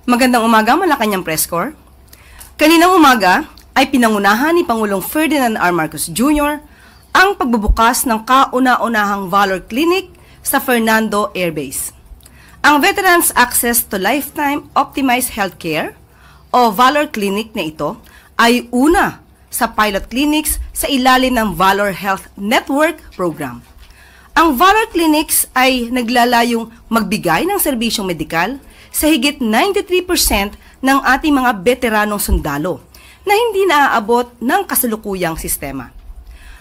Magandang umaga, Malacanang Press Corps. Kaninang umaga ay pinangunahan ni Pangulong Ferdinand R. Marcos Jr. ang pagbubukas ng kauna-unahang Valor Clinic sa Fernando Air Base. Ang Veterans Access to Lifetime Optimized Healthcare o Valor Clinic na ito ay una sa pilot clinics sa ilalim ng Valor Health Network Program. Ang Valor Clinics ay naglalayong magbigay ng serbisyong medikal sa higit 93% ng ating mga veteranong sundalo na hindi naaabot ng kasalukuyang sistema.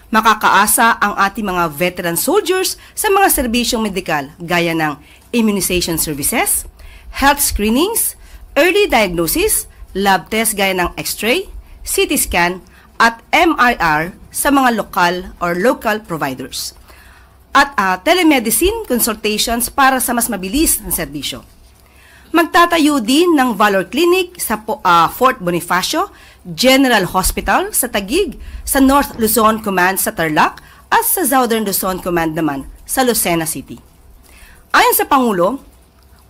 Makakaasa ang ating mga veteran soldiers sa mga serbisyong medikal gaya ng immunization services, health screenings, early diagnosis, lab test gaya ng X-ray, CT scan, at MRI sa mga local providers. At telemedicine consultations para sa mas mabilis na serbisyo. Magtatayo din ng Valor Clinic sa Fort Bonifacio General Hospital sa Taguig, sa North Luzon Command sa Tarlac at sa Southern Luzon Command naman sa Lucena City. Ayon sa Pangulo,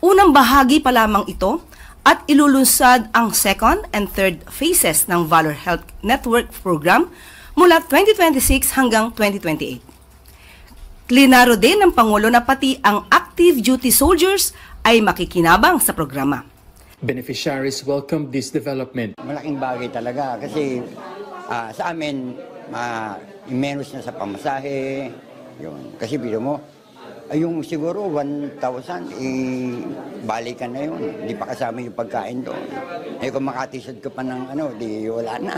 unang bahagi pa lamang ito at ilulunsad ang second and third phases ng Valor Health Network Program mula 2026 hanggang 2028. Klinaro din ng Pangulo na pati ang active duty soldiers ay makikinabang sa programa. Beneficiaries welcome this development. Malaking bagay talaga kasi sa amin, menos na sa pamasahe. Yun. Kasi biro mo, yung siguro 1,000, balikan na yun. Hindi pa kasama yung pagkain doon. Kung makatisod ka pa ng di wala na.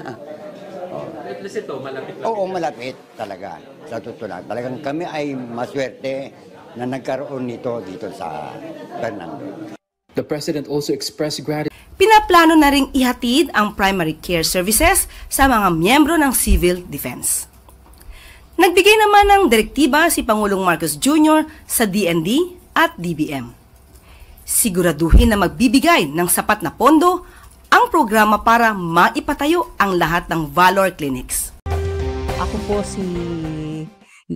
At least ito, malapit lang. Oo, malapit talaga. Sa totoo lang. Talagang kami ay maswerte na nagkaroon nito dito sa Fernando. The President also expressed gratitude. Pinaplano na ring ihatid ang primary care services sa mga miyembro ng civil defense. Nagbigay naman ng direktiba si Pangulong Marcos Jr. sa DND at DBM. Siguraduhin na magbibigay ng sapat na pondo ang programa para maipatayo ang lahat ng Valor Clinics. Ako po si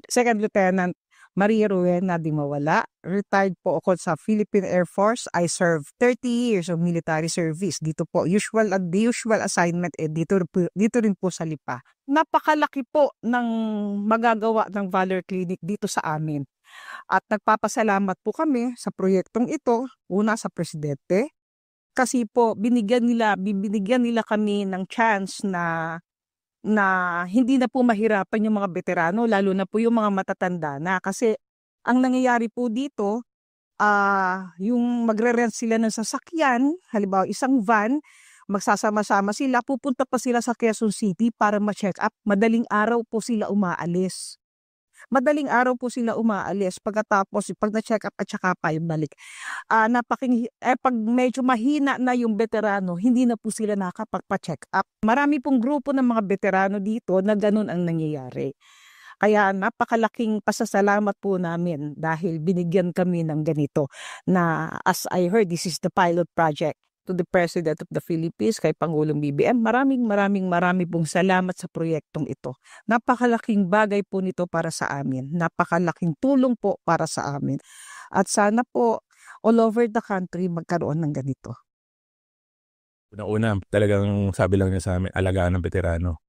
Second Lieutenant Maria Rowena Dimawala. Retired po ako sa Philippine Air Force. I served 30 years of military service. Dito po, the usual assignment dito rin po sa Lipa. Napakalaki po ng magagawa ng Valor Clinic dito sa amin. At nagpapasalamat po kami sa proyektong ito, una sa Presidente, kasi po bibigyan nila kami ng chance na hindi na po mahirapan yung mga veterano, lalo na po yung mga matatanda na. Kasi ang nangyayari po dito, yung magre-rent sila ng sasakyan, halimbawa isang van, magsasama-sama sila, pupunta pa sila sa Quezon City para ma-check up. Madaling araw po sila umaalis. Pagkatapos, pag na-check up at saka pa yung balik. Pag medyo mahina na yung veterano, hindi na po sila nakapagpa-check up. Marami pong grupo ng mga veterano dito na ganun ang nangyayari. Kaya napakalaking pasasalamat po namin dahil binigyan kami ng ganito na, as I heard, this is the pilot project. To the President of the Philippines, kay Pangulong BBM, maraming pong salamat sa proyektong ito. Napakalaking bagay po nito para sa amin. Napakalaking tulong po para sa amin. At sana po all over the country magkaroon ng ganito. Una, talagang sabi lang niya sa amin, alagaan ng veterano.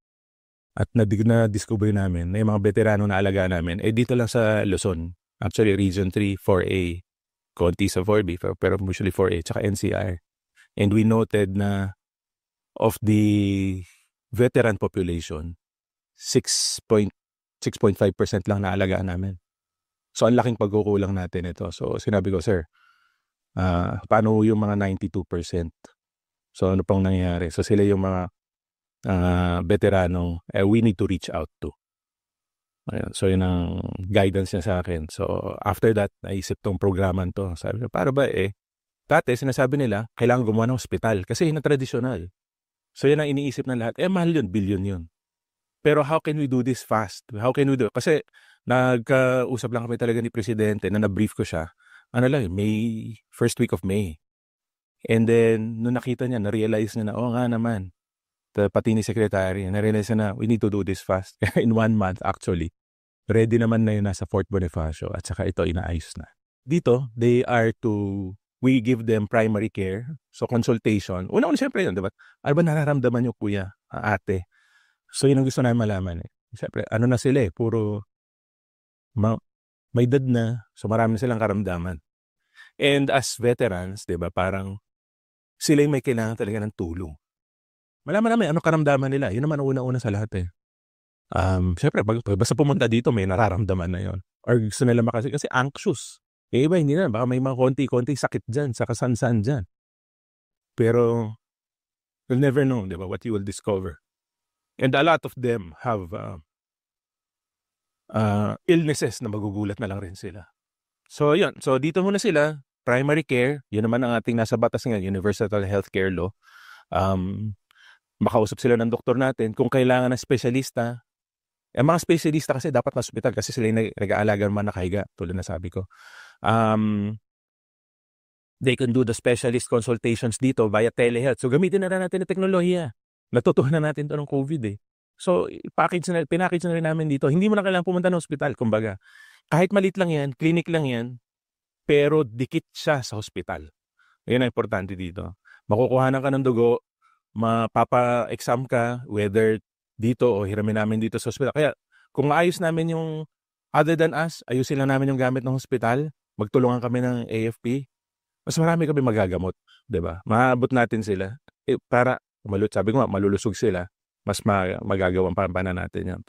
At na-discover namin na yung mga veterano na alagaan namin, dito lang sa Luzon. Actually, Region 3, 4A, konti sa 4B, pero usually 4A, tsaka NCR. And we noted na of the veteran population, 6.5% lang naalagaan namin. So, ang laking pagkukulang natin ito. So, sinabi ko, sir, paano yung mga 92%? So, ano pang nangyayari? So, sila yung mga veteranong we need to reach out to. Ayan. So, yun ang guidance niya sa akin. So, after that, naisip tong programan to. Sabi ko, para ba dati, sinasabi nila, kailangan gumawa ng hospital kasi yun ang tradisyonal. So, yan ang iniisip ng lahat. Mahal yun, billion yun. Pero how can we do this fast? How can we do it? Kasi nagkausap lang kami talaga ni Presidente na na-brief ko siya. First week of May. And then, nung nakita niya, na-realize niya na, nga naman. Pati ni Secretary, na-realize na we need to do this fast. In 1 month, actually, ready naman na yun nasa Fort Bonifacio at saka ito inaayos na. Dito, they are to we give them primary care. So consultation. Una-una siyempre yun, di ba? Ano ba nararamdaman nyo, kuya, ate? So yun ang gusto namin malaman eh. Siyempre, ano na sila eh, puro may edad na. So marami na silang karamdaman. And as veterans, di ba, parang sila yung may kailangan talaga ng tulong. Malaman namin ano karamdaman nila. Yun naman ang una-una sa lahat eh. Siyempre, basta pumunta dito, may nararamdaman na yon. Or gusto nila kasi anxious. Eh, iba, hindi na. Baka may mga konti-konti sakit dyan, sa kasan-san dyan. Pero, you'll never know, di ba, what you will discover. And a lot of them have illnesses na magugulat na lang rin sila. So, yun. So, dito muna sila. Primary care. Yun naman ang ating nasa batas ngayon, Universal Healthcare Law. Makausap sila ng doktor natin. Kung kailangan ng espesyalista, ang mga espesyalista kasi dapat na hospital kasi sila yung nag-aalaga naman nakahiga, tulad na sabi ko. They can do the specialist consultations dito via telehealth. So gamitin na rin natin ang teknolohiya. Natutuhan na natin ito ng COVID eh. So pinackage na rin namin dito. Hindi mo na kailangan pumunta ng hospital. Kumbaga, kahit malit lang yan, clinic lang yan, pero dikit siya sa hospital. Yan ang importante dito. Makukuhanan ka ng dugo, mapapa-exam ka, whether dito o hiramin namin dito sa hospital. Kaya kung maayos namin yung other than us, ayusin lang namin yung gamit ng hospital, magtulungan kami ng AFP, mas marami kami magagamot, 'di ba? Maabot natin sila para sabi ko malulusog sila, mas magagawan pa na natin 'yan.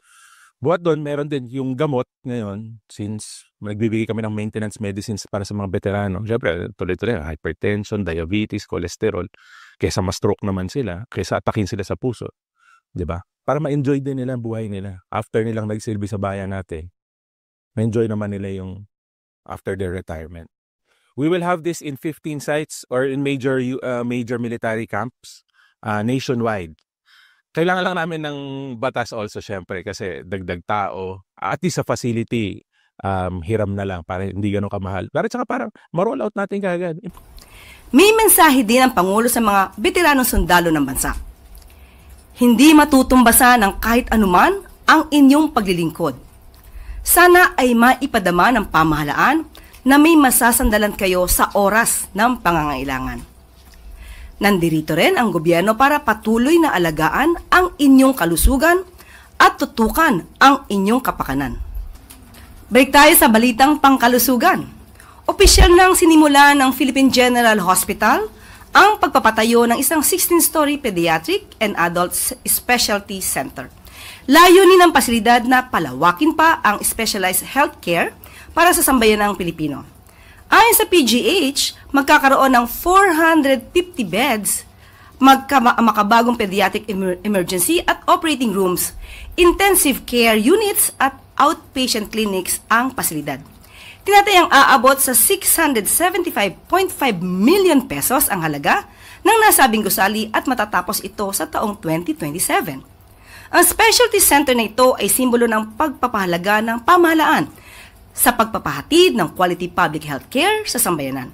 Buhat doon, meron din yung gamot ngayon since nagbibigay kami ng maintenance medicines para sa mga veterano. Siyempre, tuloy-tuloy, hypertension, diabetes, cholesterol, kaysa ma-stroke naman sila, kaysa atakin sila sa puso, 'di ba? Para ma-enjoy din nila ang buhay nila. After nilang nagsilbi sa bayan natin, ma-enjoy naman nila yung after their retirement. We will have this in 15 sites or in major military camps nationwide. Kailangan lang namin ng batas also syempre kasi dagdag tao. At least sa facility, hiram na lang para hindi ganun kamahal. Pero tsaka parang ma-roll out natin kagad. May mensahe din ang Pangulo sa mga veteranong sundalo ng bansa. Hindi matutumbasan ng kahit anuman ang inyong paglilingkod. Sana ay maipadama ng pamahalaan na may masasandalan kayo sa oras ng pangangailangan. Nandirito rin ang gobyerno para patuloy na alagaan ang inyong kalusugan at tutukan ang inyong kapakanan. Balik tayo sa balitang pangkalusugan. Opisyal nang sinimula ng Philippine General Hospital ang pagpapatayo ng isang 16-story pediatric and adult specialty center. Layunin ng pasilidad na palawakin pa ang specialized healthcare para sa sambayanang Pilipino. Ayon sa PGH, magkakaroon ng 450 beds, makabagong pediatric emergency at operating rooms, intensive care units at outpatient clinics ang pasilidad. Tinatayang aabot sa 675.5 million pesos ang halaga ng nasabing gusali at matatapos ito sa taong 2027. Ang specialty center na ito ay simbolo ng pagpapahalaga ng pamahalaan sa pagpapahatid ng quality public health care sa sambayanan.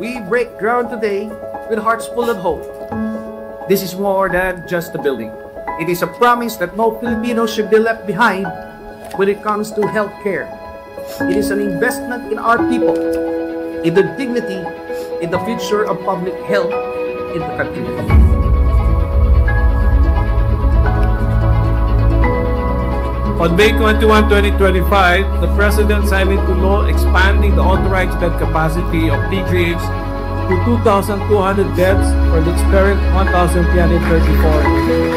We break ground today with hearts full of hope. This is more than just a building. It is a promise that no Filipino should be left behind when it comes to health care. It is an investment in our people, in the dignity, in the future of public health in the country. On May 21, 2025, the President signed into law expanding the authorized bed capacity of PGH to 2,200 beds from its current 1,334.